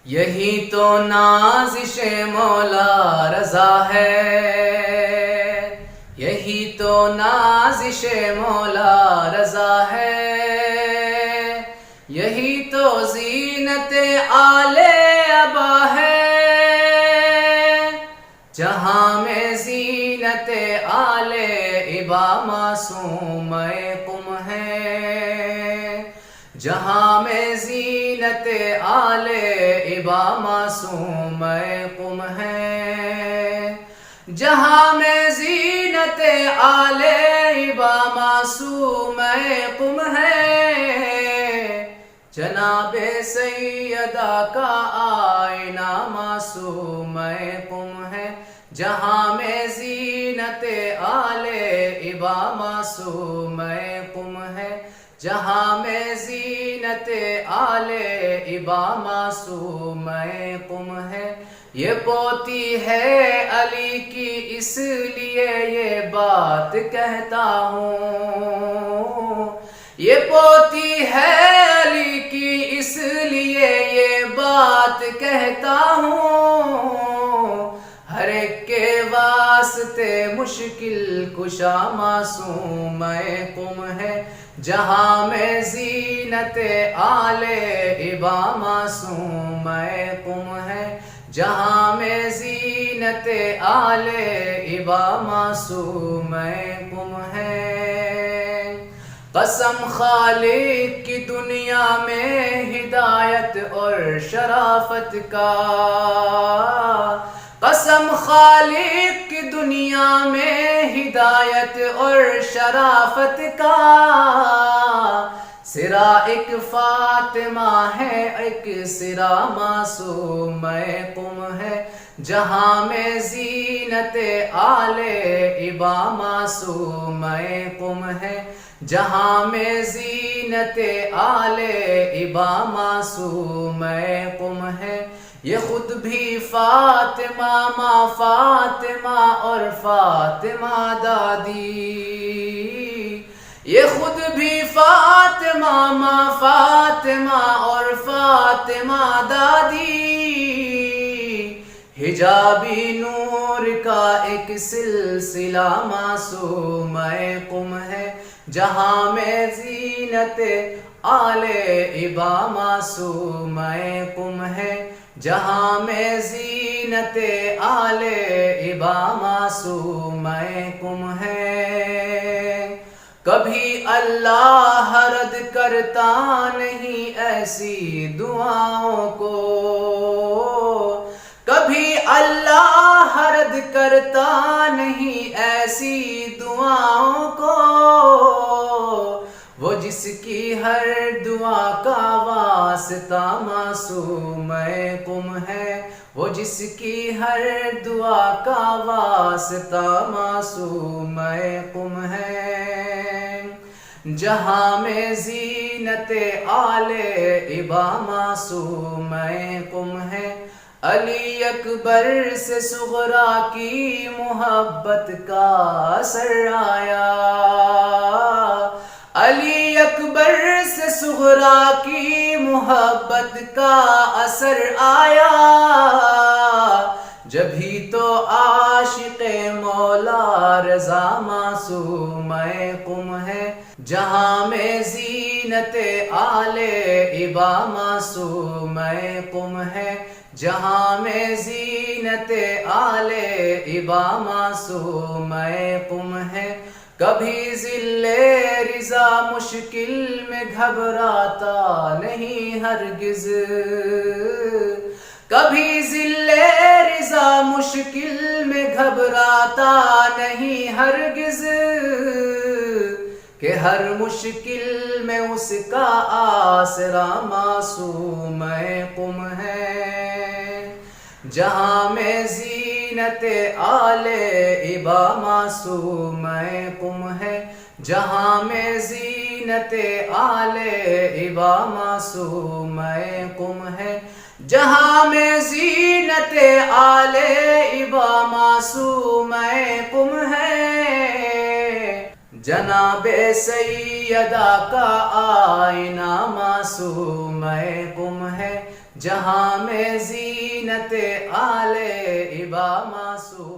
یہی تو نازش مولا رضا ہے، یہی تو نازش مولا رضا ہے، یہی تو زینت آل ابا ہے، جہاں میں زینت آل ابا معصوم قم ہے، جہاں میں زینت آل ابا معصوم قم ہے، جہاں میں زینت آل ابا معصوم قم ہے، جناب سیدہ کا آئینہ معصوم قم ہے، جہاں میں زینت آل ابا معصوم قم ہے، جہاں میں زینت آل ابا معصوم قم ہے، یہ پوتی ہے علی کی اس لیے یہ بات کہتا ہوں، یہ پوتی ہے علی کی اس لیے یہ بات کہتا ہوں، ہر ایک کے واسطے مشکل کشا معصوم قم ہے، جہاں میں زینت آل ابا معصوم قم ہے، جہاں میں زینت آل ابا معصوم قم ہے، قسم خالق کی دنیا میں ہدایت اور شرافت کا، قسم خالق کی دنیا میں ہدایت اور شرافت کا، سرا ایک فاطمہ ہے ایک سرا معصوم قم ہے، جہاں میں زینت آل ابا معصوم قم ہے، جہاں میں زینت آل ابا معصوم قم ہے، یہ خود بھی فاطمہ ماں فاطمہ اور فاطمہ دادی، یہ خود بھی فاطمہ ماں فاطمہ اور فاطمہ دادی، حجابی نور کا ایک سلسلہ معصوم قم ہے، جہاں میں زینت آل ابا معصوم قم ہے، جہاں میں زینت آل ابا معصوم قم ہے، کبھی اللہ رد کرتا نہیں ایسی دعاؤں کو، کبھی اللہ رد کرتا نہیں ایسی دعاؤں کو، وہ جس کی ہر دعا کا واسطہ معصوم قم ہے، وہ جس کی ہر دعا کا واسطہ معصوم قم ہے، جہاں میں زینت آل ابا معصوم قم ہے، علی اکبر سے صغرا کی محبت کا اثر آیا، علی اکبر سے صغرا کی محبت کا اثر آیا، جبھی تو عاشق مولا رضا معصوم قم ہے، جہاں میں زینت آل ابا معصوم قم ہے، جہاں میں زینت آل ابا معصوم قم ہے، کبھی ذل رضا مشکل میں گھبراتا نہیں ہرگز، کبھی ذل رضا مشکل میں گھبراتا نہیں ہرگز، کہ ہر مشکل میں اس کا آسرا معصوم قم ہے، جہاں میں زینت آل ابا معصوم قم ہے، جہاں میں زینت آل ابا معصوم قم ہے، جہاں میں زینت آل ابا معصوم قم ہے، جناب سیدہ کا آئینہ معصوم قم ہے، جہاں میں زینت آل ابا معصوم